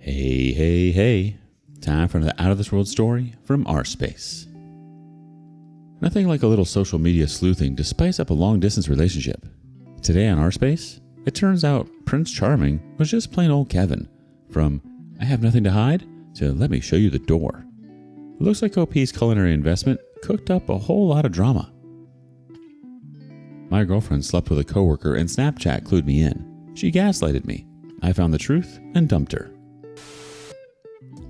Hey, hey, hey. Time for another out of this world story from rSpace. Nothing like a little social media sleuthing to spice up a long distance relationship. Today on rSpace, it turns out Prince Charming was just plain old Kevin. From I have nothing to hide to let me show you the door. It looks like OP's culinary investment cooked up a whole lot of drama. My girlfriend slept with a coworker and Snapchat clued me in. She gaslighted me. I found the truth and dumped her.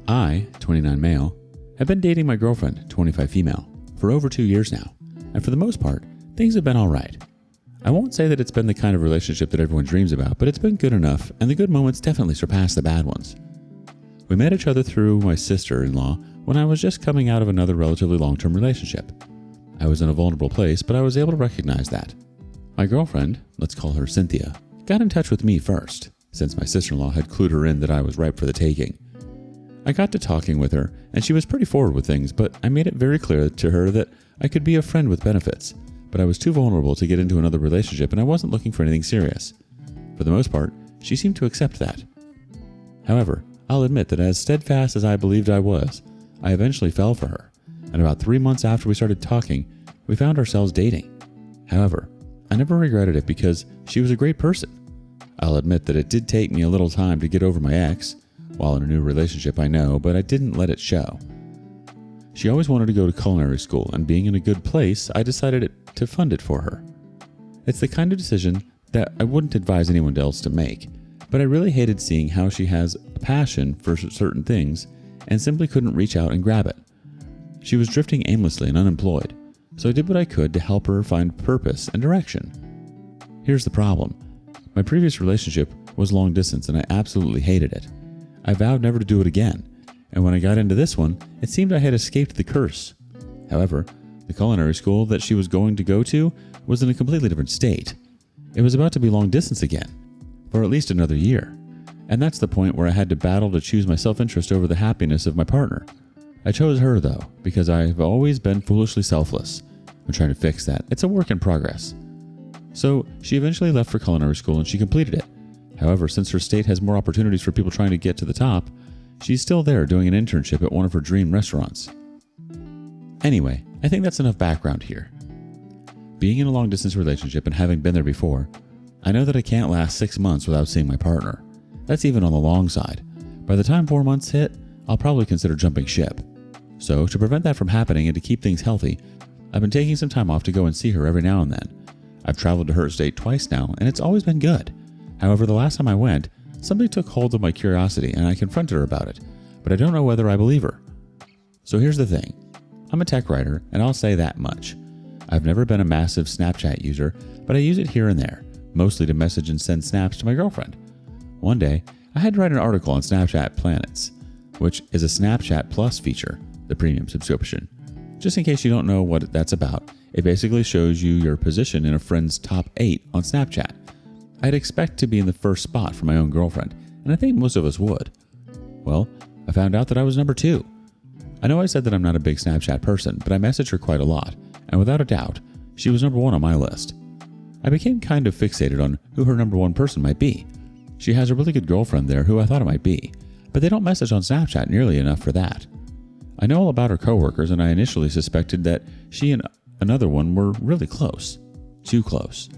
I, 29 male, have been dating my girlfriend, 25 female, for over 2 years now, and for the most part, things have been alright. I won't say that it's been the kind of relationship that everyone dreams about, but it's been good enough, and the good moments definitely surpass the bad ones. We met each other through my sister-in-law when I was just coming out of another relatively long-term relationship. I was in a vulnerable place, but I was able to recognize that. My girlfriend, let's call her Cynthia, got in touch with me first, since my sister-in-law had clued her in that I was ripe for the taking. I got to talking with her, and she was pretty forward with things, but I made it very clear to her that I could be a friend with benefits, but I was too vulnerable to get into another relationship and I wasn't looking for anything serious. For the most part, she seemed to accept that. However, I'll admit that as steadfast as I believed I was, I eventually fell for her, and about 3 months after we started talking, we found ourselves dating. However, I never regretted it because she was a great person. I'll admit that it did take me a little time to get over my ex. While in a new relationship, I know, but I didn't let it show. She always wanted to go to culinary school, and being in a good place, I decided to fund it for her. It's the kind of decision that I wouldn't advise anyone else to make, but I really hated seeing how she has a passion for certain things and simply couldn't reach out and grab it. She was drifting aimlessly and unemployed, so I did what I could to help her find purpose and direction. Here's the problem. My previous relationship was long distance, and I absolutely hated it. I vowed never to do it again, and when I got into this one, it seemed I had escaped the curse. However, the culinary school that she was going to go to was in a completely different state. It was about to be long distance again, for at least another year, and that's the point where I had to battle to choose my self-interest over the happiness of my partner. I chose her though, because I've always been foolishly selfless. I'm trying to fix that. It's a work in progress. So she eventually left for culinary school and she completed it. However, since her state has more opportunities for people trying to get to the top, she's still there doing an internship at one of her dream restaurants. Anyway, I think that's enough background here. Being in a long-distance relationship and having been there before, I know that I can't last 6 months without seeing my partner. That's even on the long side. By the time 4 months hit, I'll probably consider jumping ship. So, to prevent that from happening and to keep things healthy, I've been taking some time off to go and see her every now and then. I've traveled to her state twice now, and it's always been good. However, the last time I went, something took hold of my curiosity and I confronted her about it, but I don't know whether I believe her. So here's the thing. I'm a tech writer, and I'll say that much. I've never been a massive Snapchat user, but I use it here and there, mostly to message and send snaps to my girlfriend. One day, I had to write an article on Snapchat Planets, which is a Snapchat Plus feature, the premium subscription. Just in case you don't know what that's about, it basically shows you your position in a friend's top 8 on Snapchat. I'd expect to be in the first spot for my own girlfriend, and I think most of us would. Well, I found out that I was number 2. I know I said that I'm not a big Snapchat person, but I message her quite a lot, and without a doubt, she was number 1 on my list. I became kind of fixated on who her number 1 person might be. She has a really good girlfriend there who I thought it might be, but they don't message on Snapchat nearly enough for that. I know all about her coworkers, and I initially suspected that she and another one were really close. Too close.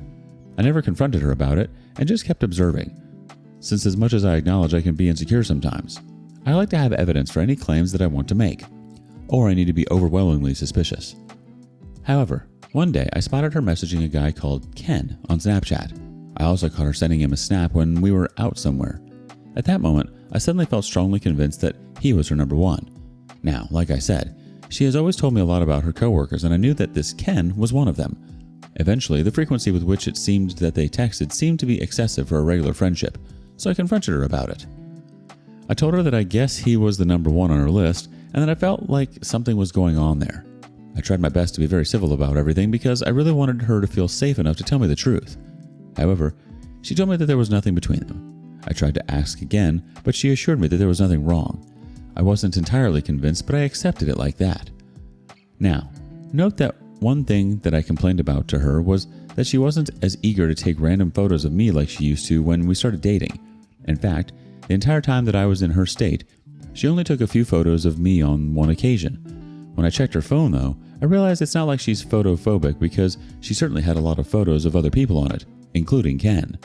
I never confronted her about it and just kept observing, since as much as I acknowledge I can be insecure sometimes, I like to have evidence for any claims that I want to make, or I need to be overwhelmingly suspicious. However, one day I spotted her messaging a guy called Ken on Snapchat. I also caught her sending him a snap when we were out somewhere. At that moment, I suddenly felt strongly convinced that he was her number 1. Now, like I said, she has always told me a lot about her coworkers, and I knew that this Ken was one of them. Eventually, the frequency with which it seemed that they texted seemed to be excessive for a regular friendship, so I confronted her about it. I told her that I guess he was the number 1 on her list, and that I felt like something was going on there. I tried my best to be very civil about everything because I really wanted her to feel safe enough to tell me the truth. However, she told me that there was nothing between them. I tried to ask again, but she assured me that there was nothing wrong. I wasn't entirely convinced, but I accepted it like that. Now, note that one thing that I complained about to her was that she wasn't as eager to take random photos of me like she used to when we started dating. In fact, The entire time that I was in her state, she only took a few photos of me on one occasion. When I checked her phone, though, I realized it's not like she's photophobic because she certainly had a lot of photos of other people on it, including Ken.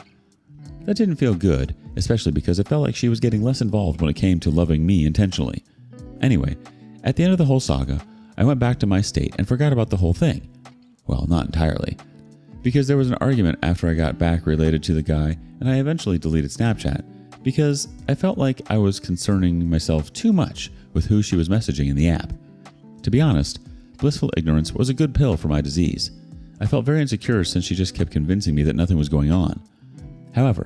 That didn't feel good, especially because it felt like she was getting less involved when it came to loving me intentionally. Anyway, at the end of the whole saga, I went back to my state and forgot about the whole thing. Well, not entirely. Because there was an argument after I got back related to the guy, and I eventually deleted Snapchat because I felt like I was concerning myself too much with who she was messaging in the app. To be honest, blissful ignorance was a good pill for my disease. I felt very insecure since she just kept convincing me that nothing was going on. However,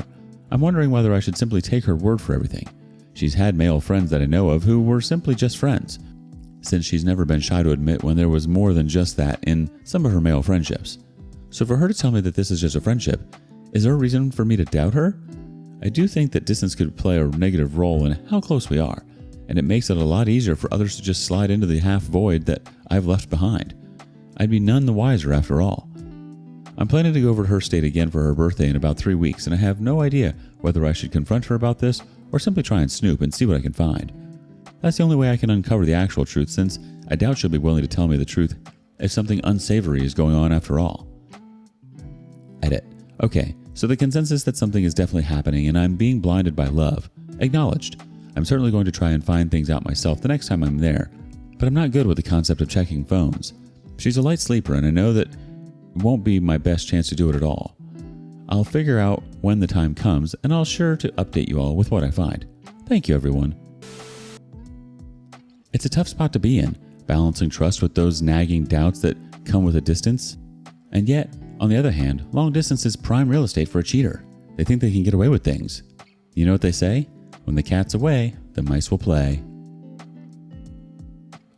I'm wondering whether I should simply take her word for everything. She's had male friends that I know of who were simply just friends, since she's never been shy to admit when there was more than just that in some of her male friendships. So for her to tell me that this is just a friendship, is there a reason for me to doubt her? I do think that distance could play a negative role in how close we are, and it makes it a lot easier for others to just slide into the half void that I've left behind. I'd be none the wiser after all. I'm planning to go over to her state again for her birthday in about 3 weeks, and I have no idea whether I should confront her about this or simply try and snoop and see what I can find. That's the only way I can uncover the actual truth, since I doubt she'll be willing to tell me the truth if something unsavory is going on after all. Edit. Okay, so the consensus that something is definitely happening and I'm being blinded by love. Acknowledged. I'm certainly going to try and find things out myself the next time I'm there, but I'm not good with the concept of checking phones. She's a light sleeper and I know that it won't be my best chance to do it at all. I'll figure out when the time comes and I'll sure to update you all with what I find. Thank you, everyone. It's a tough spot to be in, balancing trust with those nagging doubts that come with a distance. And yet, on the other hand, long distance is prime real estate for a cheater. They think they can get away with things. You know what they say? When the cat's away, the mice will play.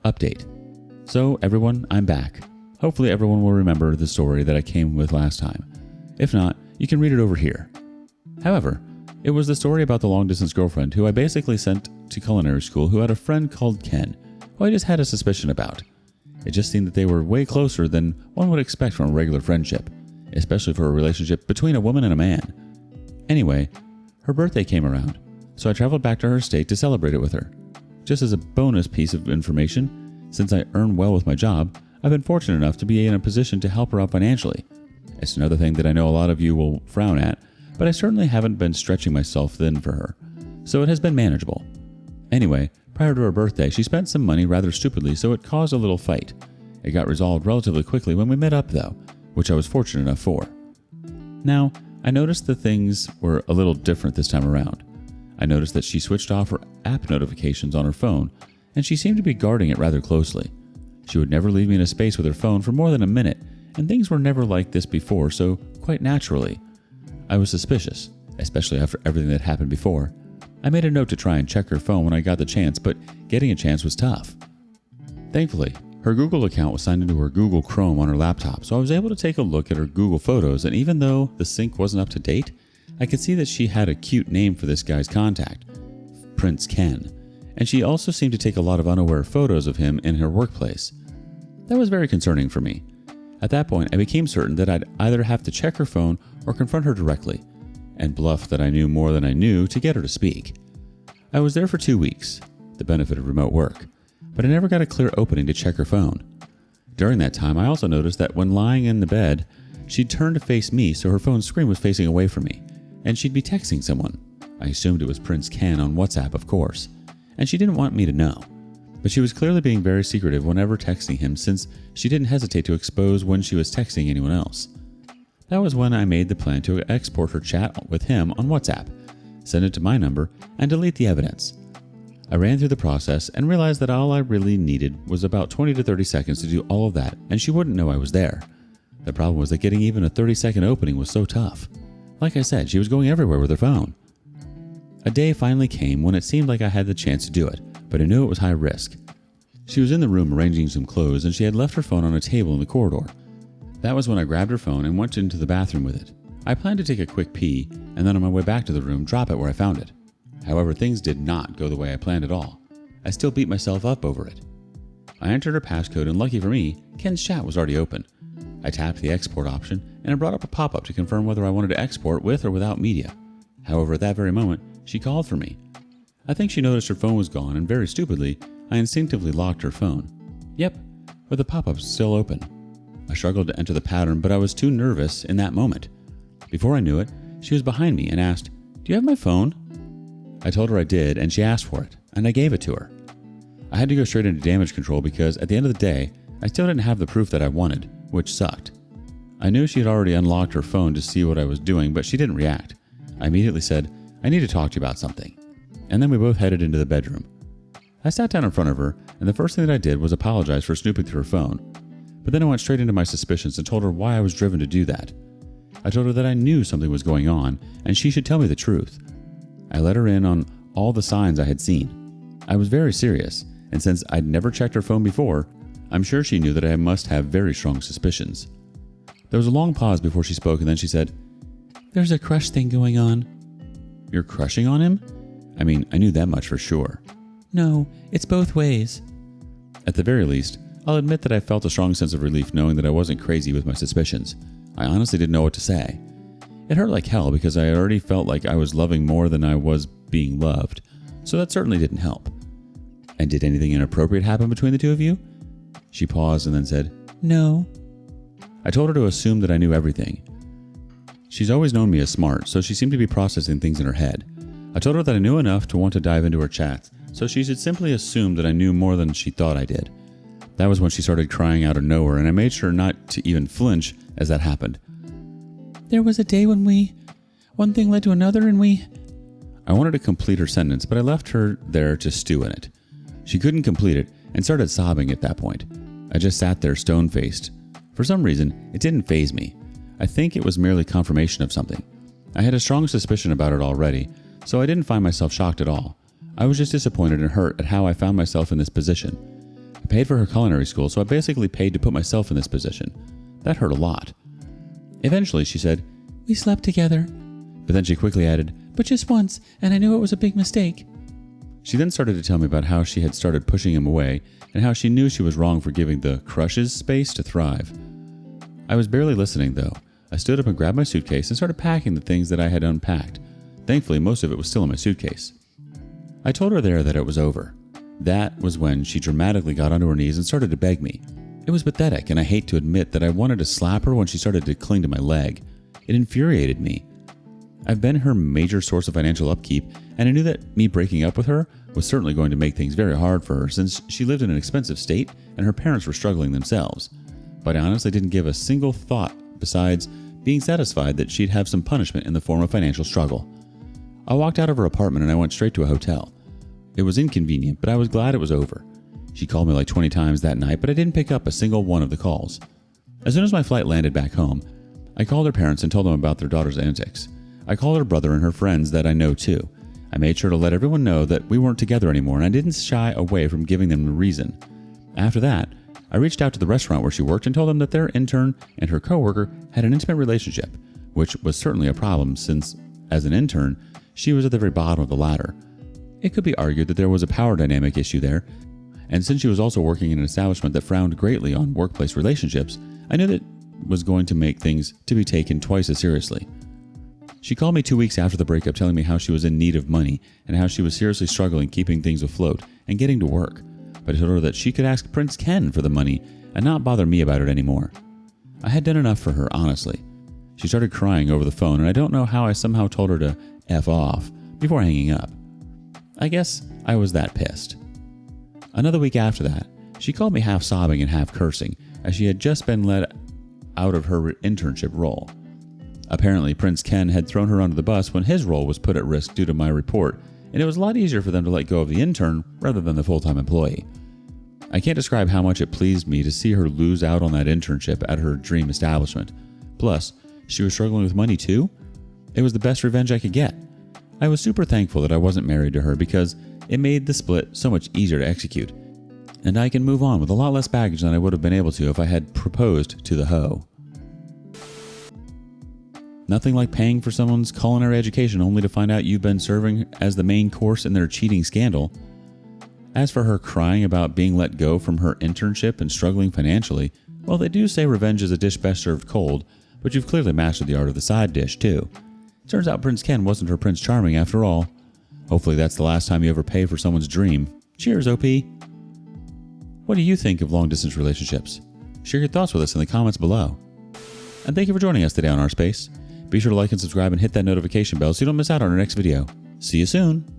Update. So everyone, I'm back. Hopefully everyone will remember the story that I came with last time. If not, you can read it over here. However, it was the story about the long-distance girlfriend who I basically sent to culinary school who had a friend called Ken, who I just had a suspicion about. It just seemed that they were way closer than one would expect from a regular friendship, especially for a relationship between a woman and a man. Anyway, her birthday came around, so I traveled back to her state to celebrate it with her. Just as a bonus piece of information, since I earn well with my job, I've been fortunate enough to be in a position to help her out financially. It's another thing that I know a lot of you will frown at, but I certainly haven't been stretching myself thin for her, so it has been manageable. Anyway, prior to her birthday, she spent some money rather stupidly, so it caused a little fight. It got resolved relatively quickly when we met up though, which I was fortunate enough for. Now, I noticed that things were a little different this time around. I noticed that she switched off her app notifications on her phone, and she seemed to be guarding it rather closely. She would never leave me in a space with her phone for more than a minute, and things were never like this before, so quite naturally, I was suspicious, especially after everything that happened before. I made a note to try and check her phone when I got the chance, but getting a chance was tough. Thankfully, her Google account was signed into her Google Chrome on her laptop, so I was able to take a look at her Google Photos, and even though the sync wasn't up to date, I could see that she had a cute name for this guy's contact, Prince Ken, and she also seemed to take a lot of unaware photos of him in her workplace. That was very concerning for me. At that point, I became certain that I'd either have to check her phone or confront her directly, and bluff that I knew more than I knew to get her to speak. I was there for 2 weeks, the benefit of remote work, but I never got a clear opening to check her phone. During that time, I also noticed that when lying in the bed, she'd turn to face me so her phone screen was facing away from me, and she'd be texting someone. I assumed it was Prince Ken on WhatsApp, of course, and she didn't want me to know. But she was clearly being very secretive whenever texting him, since she didn't hesitate to expose when she was texting anyone else. That was when I made the plan to export her chat with him on WhatsApp, send it to my number, and delete the evidence. I ran through the process and realized that all I really needed was about 20 to 30 seconds to do all of that, and she wouldn't know I was there. The problem was that getting even a 30-second opening was so tough. Like I said, she was going everywhere with her phone. A day finally came when it seemed like I had the chance to do it, but I knew it was high risk. She was in the room arranging some clothes, and she had left her phone on a table in the corridor. That was when I grabbed her phone and went into the bathroom with it. I planned to take a quick pee, and then on my way back to the room, drop it where I found it. However, things did not go the way I planned at all. I still beat myself up over it. I entered her passcode, and lucky for me, Ken's chat was already open. I tapped the export option, and it brought up a pop-up to confirm whether I wanted to export with or without media. However, at that very moment, she called for me, I think she noticed her phone was gone, and very stupidly, I instinctively locked her phone. Yep, with the pop-up still open. I struggled to enter the pattern, but I was too nervous in that moment. Before I knew it, she was behind me and asked, "Do you have my phone?" I told her I did, and she asked for it, and I gave it to her. I had to go straight into damage control because at the end of the day, I still didn't have the proof that I wanted, which sucked. I knew she had already unlocked her phone to see what I was doing, but she didn't react. I immediately said, "I need to talk to you about something." And then we both headed into the bedroom. I sat down in front of her, and the first thing that I did was apologize for snooping through her phone. But then I went straight into my suspicions and told her why I was driven to do that. I told her that I knew something was going on, and she should tell me the truth. I let her in on all the signs I had seen. I was very serious, and since I'd never checked her phone before, I'm sure she knew that I must have very strong suspicions. There was a long pause before she spoke, and then she said, "There's a crush thing going on." "You're crushing on him?" I mean, I knew that much for sure. "No, it's both ways." At the very least, I'll admit that I felt a strong sense of relief knowing that I wasn't crazy with my suspicions. I honestly didn't know what to say. It hurt like hell because I already felt like I was loving more than I was being loved, so that certainly didn't help. "And did anything inappropriate happen between the two of you?" She paused and then said, "No." I told her to assume that I knew everything. She's always known me as smart, so she seemed to be processing things in her head. I told her that I knew enough to want to dive into her chats, so she should simply assume that I knew more than she thought I did. That was when she started crying out of nowhere, and I made sure not to even flinch as that happened. "There was a day when one thing led to another and we..." I wanted to complete her sentence, but I left her there to stew in it. She couldn't complete it and started sobbing at that point. I just sat there stone-faced. For some reason, it didn't faze me. I think it was merely confirmation of something. I had a strong suspicion about it already, so I didn't find myself shocked at all. I was just disappointed and hurt at how I found myself in this position. I paid for her culinary school, so I basically paid to put myself in this position. That hurt a lot. Eventually, she said, "We slept together." But then she quickly added, "But just once, and I knew it was a big mistake." She then started to tell me about how she had started pushing him away and how she knew she was wrong for giving the crushes space to thrive. I was barely listening, though. I stood up and grabbed my suitcase and started packing the things that I had unpacked. Thankfully, most of it was still in my suitcase. I told her there that it was over. That was when she dramatically got onto her knees and started to beg me. It was pathetic, and I hate to admit that I wanted to slap her when she started to cling to my leg. It infuriated me. I've been her major source of financial upkeep, and I knew that me breaking up with her was certainly going to make things very hard for her since she lived in an expensive state and her parents were struggling themselves. But I honestly didn't give a single thought besides being satisfied that she'd have some punishment in the form of financial struggle. I walked out of her apartment and I went straight to a hotel. It was inconvenient, but I was glad it was over. She called me like 20 times that night, but I didn't pick up a single one of the calls. As soon as my flight landed back home, I called her parents and told them about their daughter's antics. I called her brother and her friends that I know too. I made sure to let everyone know that we weren't together anymore, and I didn't shy away from giving them a reason. After that, I reached out to the restaurant where she worked and told them that their intern and her coworker had an intimate relationship, which was certainly a problem since, as an intern, she was at the very bottom of the ladder. It could be argued that there was a power dynamic issue there, and since she was also working in an establishment that frowned greatly on workplace relationships, I knew that was going to make things to be taken twice as seriously. She called me 2 weeks after the breakup telling me how she was in need of money and how she was seriously struggling keeping things afloat and getting to work. But I told her that she could ask Prince Ken for the money and not bother me about it anymore. I had done enough for her, honestly. She started crying over the phone, and I don't know how I somehow told her to F off before hanging up. I guess I was that pissed. Another week after that, she called me half sobbing and half cursing as she had just been let out of her internship role. Apparently, Prince Ken had thrown her under the bus when his role was put at risk due to my report, and it was a lot easier for them to let go of the intern rather than the full-time employee. I can't describe how much it pleased me to see her lose out on that internship at her dream establishment. Plus, she was struggling with money too? It was the best revenge I could get. I was super thankful that I wasn't married to her because it made the split so much easier to execute, and I can move on with a lot less baggage than I would have been able to if I had proposed to the hoe. Nothing like paying for someone's culinary education only to find out you've been serving as the main course in their cheating scandal. As for her crying about being let go from her internship and struggling financially, well, they do say revenge is a dish best served cold, but you've clearly mastered the art of the side dish too. Turns out Prince Ken wasn't her Prince Charming after all. Hopefully that's the last time you ever pay for someone's dream. Cheers, OP. What do you think of long-distance relationships? Share your thoughts with us in the comments below. And thank you for joining us today on rSpace. Be sure to like and subscribe and hit that notification bell so you don't miss out on our next video. See you soon.